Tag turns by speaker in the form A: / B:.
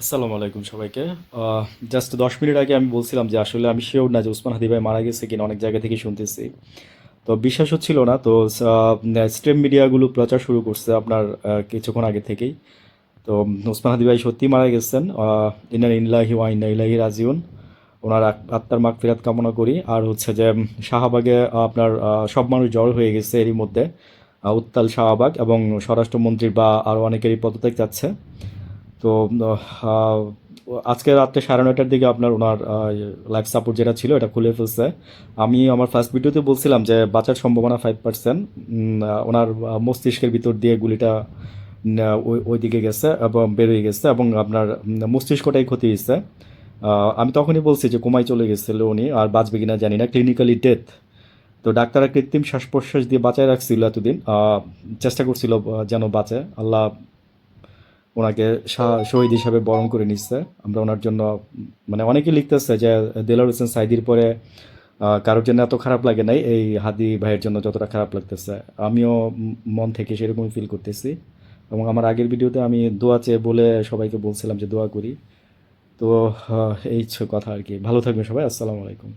A: আসসালামু আলাইকুম সবাইকে। জাস্ট ১০ মিনিট আগে আমি বলছিলাম যে আসলে আমি শিওর না যে ওসমান হাদি ভাই মারা গেছে কিনা, অনেক জায়গা থেকে শুনতেছি। তো বিশ্বাস হচ্ছিল না, তো স্ট্রিম মিডিয়াগুলো প্রচার শুরু করছে আপনার কিছুক্ষণ আগে থেকেই। তো ওসমান হাদি ভাই সত্যিই মারা গেছেন। ইন্না লিল্লাহি ওয়া ইন্না ইলাইহি রাজিউন। ওনার আত্মার মাগফিরাত কামনা করি। আর হচ্ছে যে শাহবাগে আপনার সব মানুষ জড়ো হয়ে গেছে এরই মধ্যে। উত্তাল শাহবাগ, এবং স্বরাষ্ট্রমন্ত্রীর বা আরও অনেকেরই পদত্যাগ যাচ্ছে। তো আহ, আজকে রাত্রে 9:30টার দিকে আপনার ওনার লাইফ সাপোর্ট যেটা ছিল এটা খুলে ফেলছে। আমি আমার ফার্স্ট ভিডিওতে বলছিলাম যে বাঁচার সম্ভাবনা 5%। ওনার মস্তিষ্কের ভিতর দিয়ে গুলিটা ওই দিকে গেছে এবং বেরিয়ে গেছে, এবং আপনার মস্তিষ্কটাই ক্ষতি হয়েছে। আমি তখনই বলছি যে কোমায় চলে গেছিল উনি, আর বাঁচবে কিনা জানি না, ক্লিনিক্যালি ডেথ। তো ডাক্তাররা কৃত্রিম শ্বাস প্রশ্বাস দিয়ে বাঁচায় রাখছিল এতদিন, চেষ্টা করছিল যেন বাঁচে। আল্লাহ ওনাকে শহীদ হিসাবে বরণ করে নিচ্ছে। আমরা ওনার জন্য মানে অনেকেই লিখতেছে যে দেলোয়ার হোসেন সাইদির পরে কারোর জন্য এত খারাপ লাগে নাই এই হাদি ভাইয়ের জন্য যতটা খারাপ লাগতেছে। আমিও মন থেকে সেরকমই ফিল করতেছি। এবং আমার আগের ভিডিওতে আমি দোয়া চেয়ে বলে সবাইকে বলছিলাম যে দোয়া করি। তো এই কথা আর কি। ভালো থাকবেন সবাই। আসসালামু আলাইকুম।